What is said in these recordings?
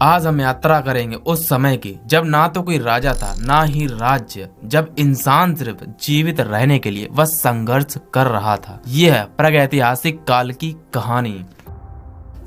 आज हम यात्रा करेंगे उस समय की जब ना तो कोई राजा था ना ही राज्य, जब इंसान सिर्फ जीवित रहने के लिए बस संघर्ष कर रहा था। यह है प्रागैतिहासिक काल की कहानी।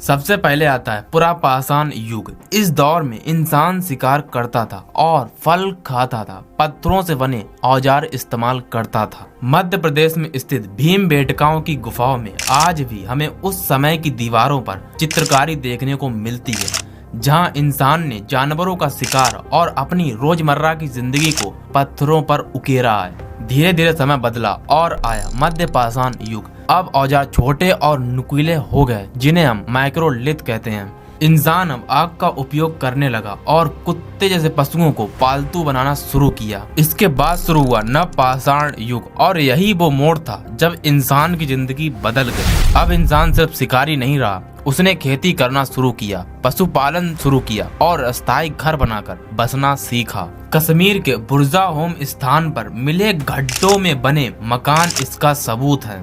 सबसे पहले आता है पुरापाषाण युग। इस दौर में इंसान शिकार करता था और फल खाता था, पत्थरों से बने औजार इस्तेमाल करता था। मध्य प्रदेश में स्थित भीमबेटकाओं की गुफाओं में आज भी हमें उस समय की दीवारों पर चित्रकारी देखने को मिलती है, जहां इंसान ने जानवरों का शिकार और अपनी रोजमर्रा की जिंदगी को पत्थरों पर उकेरा है। धीरे धीरे समय बदला और आया मध्य पाषाण युग। अब औजार छोटे और नुकीले हो गए, जिन्हें हम माइक्रोलिथ कहते हैं। इंसान अब आग का उपयोग करने लगा और कुत्ते जैसे पशुओं को पालतू बनाना शुरू किया। इसके बाद शुरू हुआ नवपाषाण युग और यही वो मोड़ था जब इंसान की जिंदगी बदल गई। अब इंसान सिर्फ शिकारी नहीं रहा, उसने खेती करना शुरू किया, पशुपालन शुरू किया और अस्थायी घर बनाकर बसना सीखा। कश्मीर के बुर्जा होम स्थान पर मिले गड्ढों में बने मकान इसका सबूत है।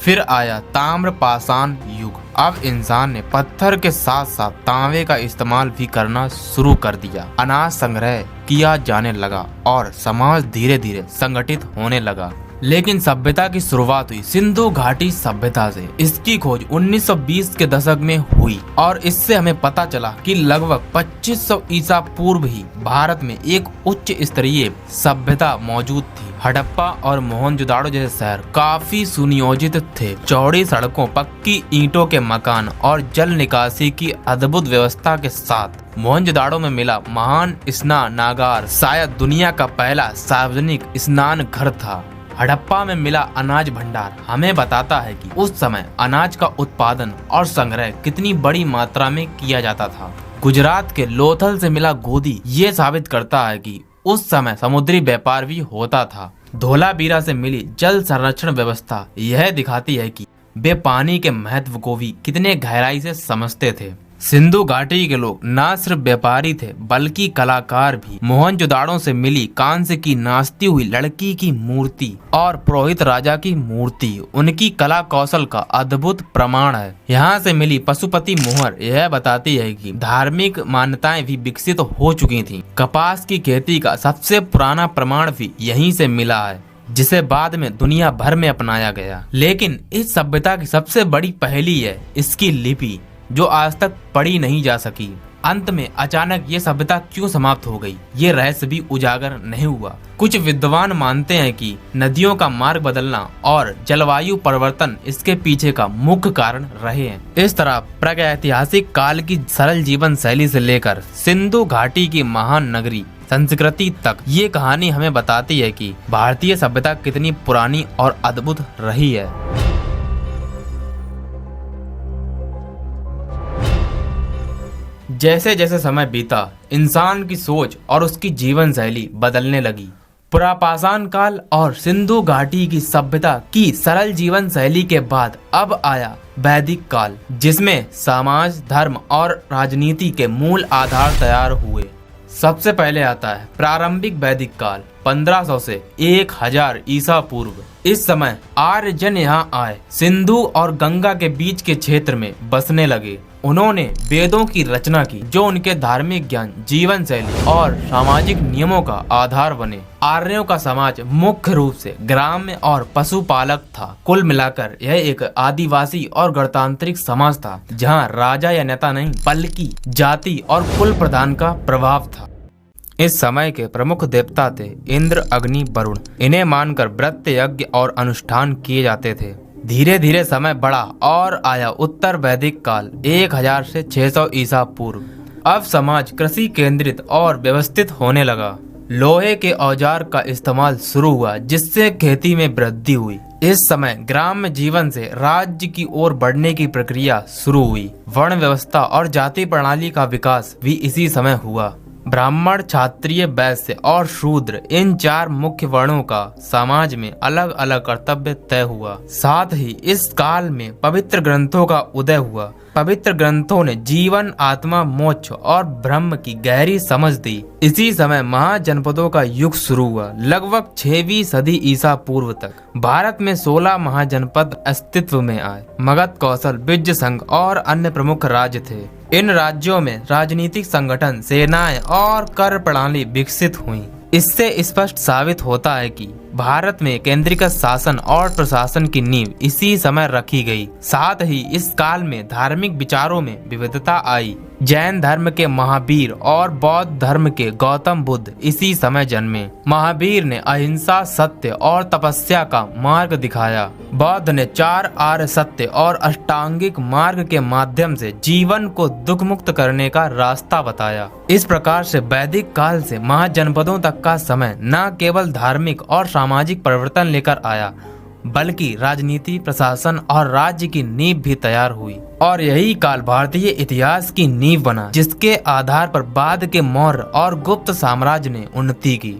फिर आया ताम्रपाषाण युग। अब इंसान ने पत्थर के साथ साथ तांबे का इस्तेमाल भी करना शुरू कर दिया। अनाज संग्रह किया जाने लगा और समाज धीरे धीरे संगठित होने लगा। लेकिन सभ्यता की शुरुआत हुई सिंधु घाटी सभ्यता से। इसकी खोज 1920 के दशक में हुई और इससे हमें पता चला कि लगभग 2500 ईसा पूर्व ही भारत में एक उच्च स्तरीय सभ्यता मौजूद थी। हड़प्पा और मोहनजोदाड़ो जैसे शहर काफी सुनियोजित थे। चौड़ी सड़कों, पक्की ईंटों के मकान और जल निकासी की अद्भुत व्यवस्था के साथ मोहनजोदाड़ो में मिला महान स्नानागार शायद दुनिया का पहला सार्वजनिक स्नान घर था। हड़प्पा में मिला अनाज भंडार हमें बताता है कि उस समय अनाज का उत्पादन और संग्रह कितनी बड़ी मात्रा में किया जाता था। गुजरात के लोथल से मिला गोदी ये साबित करता है कि उस समय समुद्री व्यापार भी होता था। धोलावीरा से मिली जल संरक्षण व्यवस्था यह दिखाती है कि वे पानी के महत्व को भी कितने गहराई से समझते थे। सिंधु घाटी के लोग न सिर्फ व्यापारी थे बल्कि कलाकार भी। मोहनजोदाड़ो से मिली कांस्य की नाचती हुई लड़की की मूर्ति और पुरोहित राजा की मूर्ति उनकी कला कौशल का अद्भुत प्रमाण है। यहाँ से मिली पशुपति मोहर यह बताती है कि धार्मिक मान्यताएं भी विकसित हो चुकी थीं। कपास की खेती का सबसे पुराना प्रमाण भी यहीं से मिला है, जिसे बाद में दुनिया भर में अपनाया गया। लेकिन इस सभ्यता की सबसे बड़ी पहेली है इसकी लिपि, जो आज तक पढ़ी नहीं जा सकी। अंत में अचानक ये सभ्यता क्यों समाप्त हो गई, ये रहस्य भी उजागर नहीं हुआ। कुछ विद्वान मानते हैं कि नदियों का मार्ग बदलना और जलवायु परिवर्तन इसके पीछे का मुख्य कारण रहे हैं। इस तरह प्रागैतिहासिक काल की सरल जीवन शैली से लेकर सिंधु घाटी की महान नगरी संस्कृति तक ये कहानी हमें बताती है कि भारतीय सभ्यता कितनी पुरानी और अद्भुत रही है। जैसे जैसे समय बीता इंसान की सोच और उसकी जीवन शैली बदलने लगी। पुरापाषाण काल और सिंधु घाटी की सभ्यता की सरल जीवन शैली के बाद अब आया वैदिक काल, जिसमें समाज, धर्म और राजनीति के मूल आधार तैयार हुए। सबसे पहले आता है प्रारंभिक वैदिक काल 1500 से 1000 ईसा पूर्व। इस समय आर्यजन यहाँ आए, सिंधु और गंगा के बीच के क्षेत्र में बसने लगे। उन्होंने वेदों की रचना की जो उनके धार्मिक ज्ञान, जीवन शैली और सामाजिक नियमों का आधार बने। आर्यों का समाज मुख्य रूप से ग्राम्य और पशुपालक था। कुल मिलाकर यह एक आदिवासी और गणतांत्रिक समाज था, जहाँ राजा या नेता नहीं बल्कि जाति और कुल प्रधान का प्रभाव था। इस समय के प्रमुख देवता थे इंद्र, अग्नि, वरुण। इन्हें मानकर व्रत, यज्ञ और अनुष्ठान किए जाते थे। धीरे धीरे समय बढ़ा और आया उत्तर वैदिक काल 1000 से 600 ईसा पूर्व। अब समाज कृषि केंद्रित और व्यवस्थित होने लगा। लोहे के औजार का इस्तेमाल शुरू हुआ, जिससे खेती में वृद्धि हुई। इस समय ग्राम्य जीवन से राज्य की ओर बढ़ने की प्रक्रिया शुरू हुई। वर्ण व्यवस्था और जाति प्रणाली का विकास भी इसी समय हुआ। ब्राह्मण, क्षत्रिय, वैश्य और शूद्र, इन 4 मुख्य वर्णों का समाज में अलग अलग कर्तव्य तय हुआ। साथ ही इस काल में पवित्र ग्रंथों का उदय हुआ पवित्र ग्रंथों ने जीवन, आत्मा, मोक्ष और ब्रह्म की गहरी समझ दी। इसी समय महाजनपदों का युग शुरू हुआ। लगभग 6वीं सदी ईसा पूर्व तक भारत में 16 महाजनपद अस्तित्व में आए। मगध, कौशल, विज्य संघ और अन्य प्रमुख राज्य थे। इन राज्यों में राजनीतिक संगठन, सेनाएं और कर प्रणाली विकसित हुई। इससे स्पष्ट साबित होता है कि भारत में केंद्रीकृत शासन और प्रशासन की नींव इसी समय रखी गई। साथ ही इस काल में धार्मिक विचारों में विविधता आई। जैन धर्म के महावीर और बौद्ध धर्म के गौतम बुद्ध इसी समय जन्मे। महावीर ने अहिंसा, सत्य और तपस्या का मार्ग दिखाया। बौद्ध ने 4 आर्य सत्य और अष्टांगिक मार्ग के माध्यम से जीवन को दुख मुक्त करने का रास्ता बताया। इस प्रकार से वैदिक काल से महाजनपदों तक का समय न केवल धार्मिक और सामाजिक परिवर्तन लेकर आया, बल्कि राजनीति, प्रशासन और राज्य की नींव भी तैयार हुई। और यही काल भारतीय इतिहास की नींव बना, जिसके आधार पर बाद के मौर्य और गुप्त साम्राज्य ने उन्नति की।